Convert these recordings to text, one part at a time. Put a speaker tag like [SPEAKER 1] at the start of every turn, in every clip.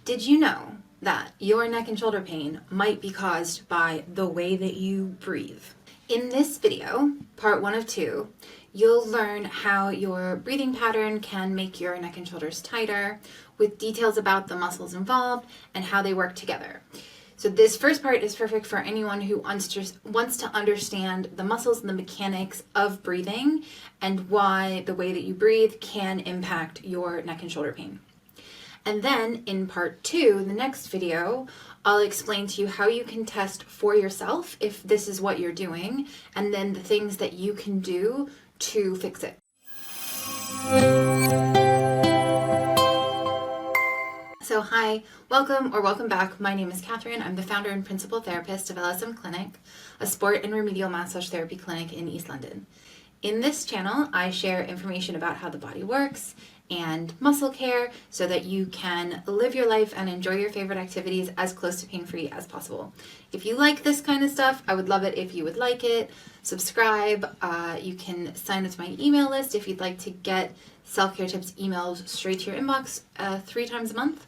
[SPEAKER 1] Did you know that your neck and shoulder pain might be caused by the way that you breathe? In this video, part 1 of 2, you'll learn how your breathing pattern can make your neck and shoulders tighter, with details about the muscles involved and how they work together. So this first part is perfect for anyone who wants to understand the muscles and the mechanics of breathing and why the way that you breathe can impact your neck and shoulder pain. And then in part 2, the next video, I'll explain to you how you can test for yourself if this is what you're doing, and then the things that you can do to fix it. So hi, welcome back. My name is Catherine. I'm the founder and principal therapist of LSM Clinic, a sport and remedial massage therapy clinic in East London. In this channel, I share information about how the body works and muscle care so that you can live your life and enjoy your favorite activities as close to pain-free as possible. If you like this kind of stuff, I would love it if you would like it. Subscribe. You can sign up to my email list if you'd like to get self-care tips emailed straight to your inbox 3 times a month.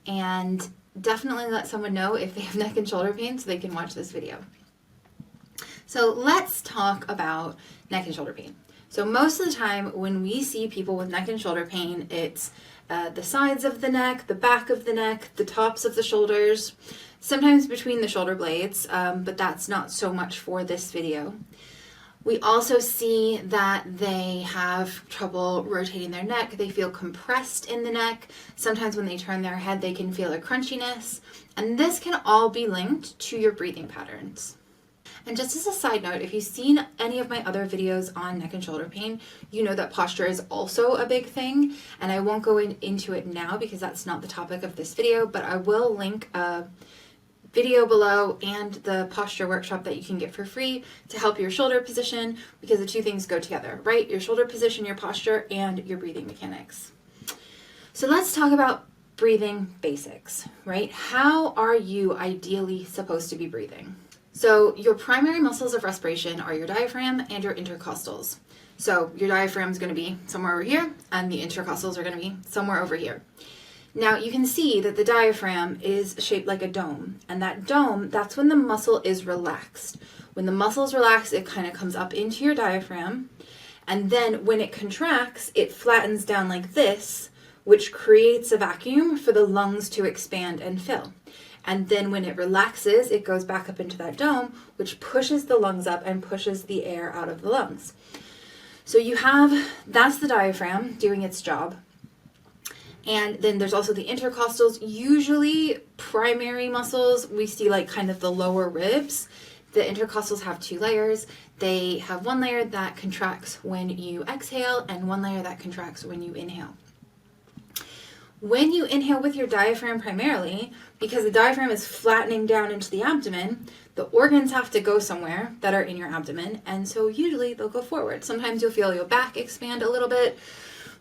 [SPEAKER 1] And definitely let someone know if they have neck and shoulder pain so they can watch this video. So let's talk about neck and shoulder pain. So most of the time when we see people with neck and shoulder pain, it's the sides of the neck, the back of the neck, the tops of the shoulders, sometimes between the shoulder blades, but that's not so much for this video. We also see that they have trouble rotating their neck. They feel compressed in the neck. Sometimes when they turn their head, they can feel a crunchiness. And this can all be linked to your breathing patterns. And just as a side note, if you've seen any of my other videos on neck and shoulder pain, you know that posture is also a big thing. And I won't go into it now because that's not the topic of this video, but I will link a video below and the posture workshop that you can get for free to help your shoulder position, because the two things go together, right? Your shoulder position, your posture, and your breathing mechanics. So let's talk about breathing basics, right? How are you ideally supposed to be breathing? So your primary muscles of respiration are your diaphragm and your intercostals. So your diaphragm is going to be somewhere over here, and the intercostals are going to be somewhere over here. Now you can see that the diaphragm is shaped like a dome, and that dome, that's when the muscle is relaxed. When the muscle is relaxed, it kind of comes up into your diaphragm, and then when it contracts, it flattens down like this, which creates a vacuum for the lungs to expand and fill. And then when it relaxes, it goes back up into that dome, which pushes the lungs up and pushes the air out of the lungs. So that's the diaphragm doing its job. And then there's also the intercostals, usually primary muscles. We see like kind of the lower ribs. The intercostals have 2 layers. They have one layer that contracts when you exhale and one layer that contracts when you inhale. When you inhale with your diaphragm primarily, because the diaphragm is flattening down into the abdomen, the organs have to go somewhere that are in your abdomen, and so usually they'll go forward. Sometimes you'll feel your back expand a little bit,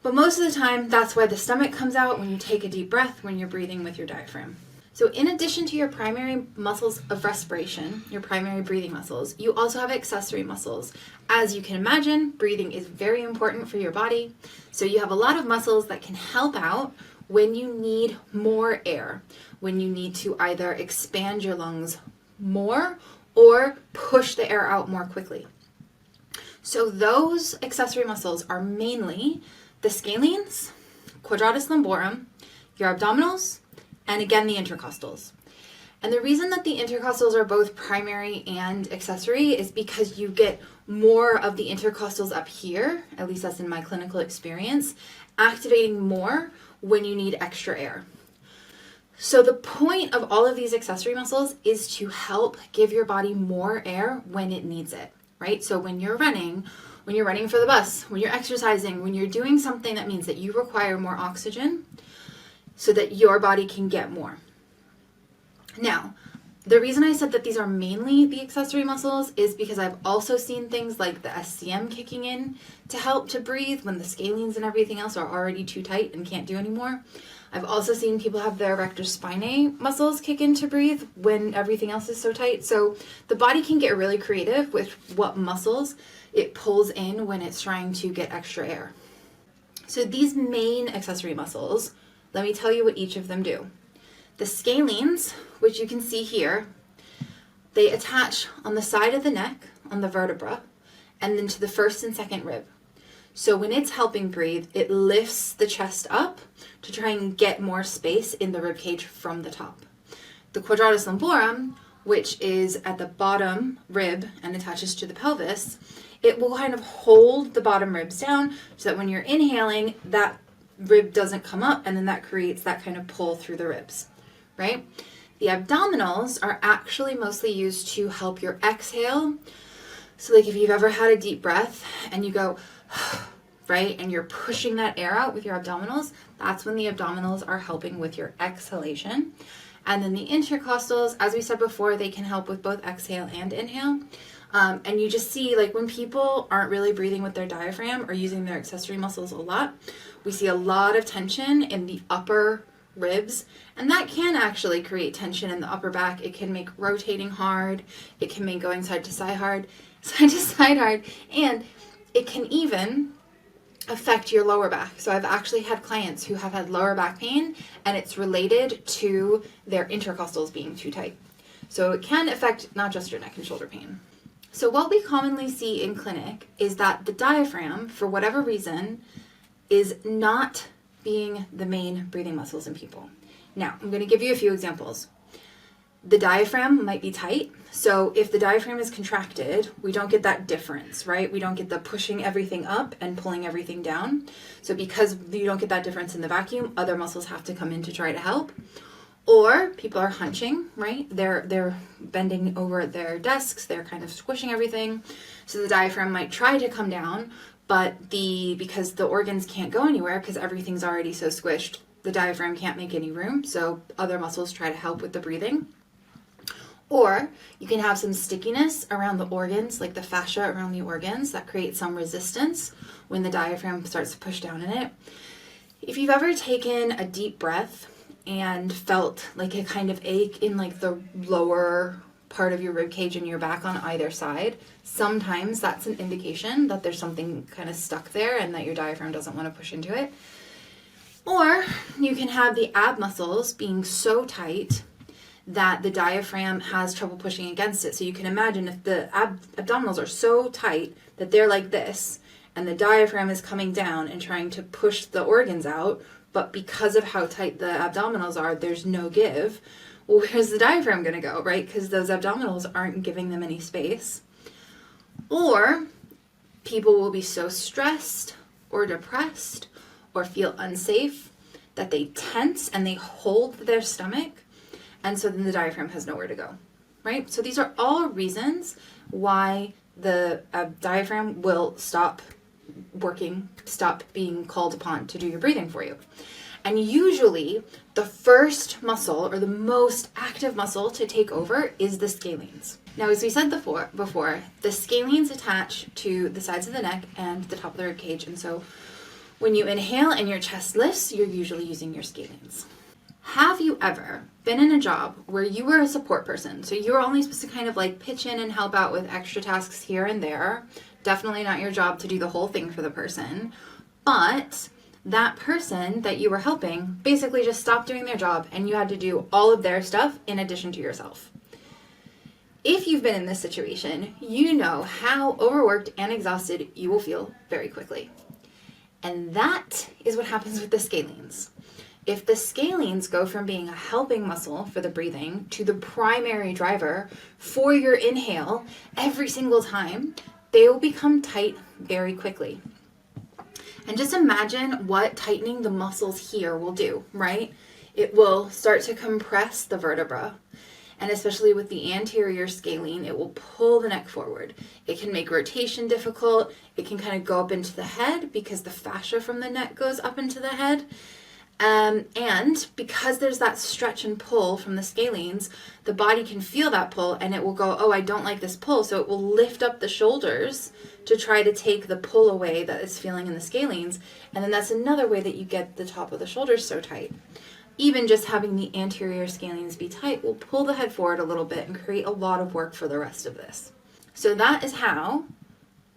[SPEAKER 1] but most of the time that's why the stomach comes out when you take a deep breath when you're breathing with your diaphragm. So in addition to your primary muscles of respiration, your primary breathing muscles, you also have accessory muscles. As you can imagine, breathing is very important for your body. So you have a lot of muscles that can help out when you need more air, when you need to either expand your lungs more or push the air out more quickly. So those accessory muscles are mainly the scalenes, quadratus lumborum, your abdominals, and again the intercostals. And the reason that the intercostals are both primary and accessory is because you get more of the intercostals up here, at least that's in my clinical experience, activating more when you need extra air. So the point of all of these accessory muscles is to help give your body more air when it needs it, right? So when you're running for the bus, when you're exercising, when you're doing something that means that you require more oxygen so that your body can get more. Now, the reason I said that these are mainly the accessory muscles is because I've also seen things like the SCM kicking in to help to breathe when the scalenes and everything else are already too tight and can't do anymore. I've also seen people have their erector spinae muscles kick in to breathe when everything else is so tight. So the body can get really creative with what muscles it pulls in when it's trying to get extra air. So these main accessory muscles, let me tell you what each of them do. The scalenes, which you can see here, they attach on the side of the neck, on the vertebra, and then to the first and second rib. So when it's helping breathe, it lifts the chest up to try and get more space in the rib cage from the top. The quadratus lumborum, which is at the bottom rib and attaches to the pelvis, it will kind of hold the bottom ribs down so that when you're inhaling, that rib doesn't come up, and then that creates that kind of pull through the ribs, right? The abdominals are actually mostly used to help your exhale. So like if you've ever had a deep breath and you go, right, and you're pushing that air out with your abdominals, that's when the abdominals are helping with your exhalation. And then the intercostals, as we said before, they can help with both exhale and inhale. And you just see, like, when people aren't really breathing with their diaphragm or using their accessory muscles a lot, we see a lot of tension in the upper ribs, and that can actually create tension in the upper back. It can make rotating hard, it can make going side to side hard, and it can even affect your lower back. So I've actually had clients who have had lower back pain, and it's related to their intercostals being too tight. So it can affect not just your neck and shoulder pain. So what we commonly see in clinic is that the diaphragm, for whatever reason, is not being the main breathing muscles in people. Now, I'm going to give you a few examples. The diaphragm might be tight. So if the diaphragm is contracted, we don't get that difference, right? We don't get the pushing everything up and pulling everything down. So because you don't get that difference in the vacuum, other muscles have to come in to try to help. Or people are hunching, right? They're bending over their desks, they're kind of squishing everything. So the diaphragm might try to come down, but because the organs can't go anywhere because everything's already so squished, the diaphragm can't make any room. So other muscles try to help with the breathing. Or you can have some stickiness around the organs, like the fascia around the organs, that creates some resistance when the diaphragm starts to push down in it. If you've ever taken a deep breath and felt like a kind of ache in like the lower part of your rib cage and your back on either side, sometimes that's an indication that there's something kind of stuck there and that your diaphragm doesn't want to push into it. Or you can have the ab muscles being so tight that the diaphragm has trouble pushing against it. So you can imagine if the abdominals are so tight that they're like this, and the diaphragm is coming down and trying to push the organs out, but because of how tight the abdominals are, there's no give. Well, where's the diaphragm going to go, right? Because those abdominals aren't giving them any space. Or people will be so stressed or depressed or feel unsafe that they tense and they hold their stomach, and so then the diaphragm has nowhere to go, right? So these are all reasons why the diaphragm will stop working, stop being called upon to do your breathing for you. And usually the first muscle or the most active muscle to take over is the scalenes. Now, as we said before, the scalenes attach to the sides of the neck and the top of the rib cage. And so when you inhale and your chest lifts, you're usually using your scalenes. Have you ever been in a job where you were a support person? So you were only supposed to kind of like pitch in and help out with extra tasks here and there. Definitely not your job to do the whole thing for the person. But that person that you were helping basically just stopped doing their job and you had to do all of their stuff in addition to yourself. If you've been in this situation, you know how overworked and exhausted you will feel very quickly. And that is what happens with the scalenes. If the scalenes go from being a helping muscle for the breathing to the primary driver for your inhale every single time, they will become tight very quickly. And just imagine what tightening the muscles here will do, right? It will start to compress the vertebra. And especially with the anterior scalene, it will pull the neck forward. It can make rotation difficult. It can kind of go up into the head because the fascia from the neck goes up into the head. And because there's that stretch and pull from the scalenes, the body can feel that pull and it will go, oh, I don't like this pull. So it will lift up the shoulders to try to take the pull away that it's feeling in the scalenes. And then that's another way that you get the top of the shoulders so tight. Even just having the anterior scalenes be tight will pull the head forward a little bit and create a lot of work for the rest of this. So that is how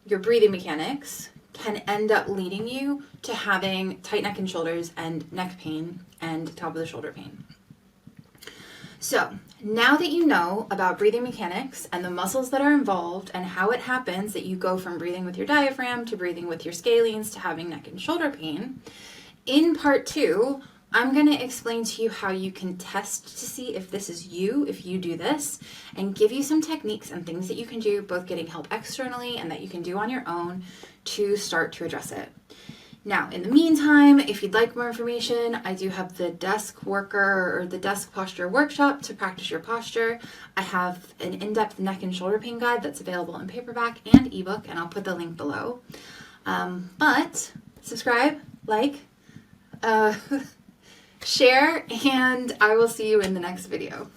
[SPEAKER 1] your breathing mechanics can end up leading you to having tight neck and shoulders and neck pain and top of the shoulder pain. So now that you know about breathing mechanics and the muscles that are involved and how it happens that you go from breathing with your diaphragm to breathing with your scalenes to having neck and shoulder pain, in part 2, I'm going to explain to you how you can test to see if this is you, if you do this, and give you some techniques and things that you can do, both getting help externally and that you can do on your own to start to address it. Now, in the meantime, if you'd like more information, I do have the desk worker or the desk posture workshop to practice your posture. I have an in-depth neck and shoulder pain guide that's available in paperback and ebook, and I'll put the link below. But subscribe, like, share, and I will see you in the next video.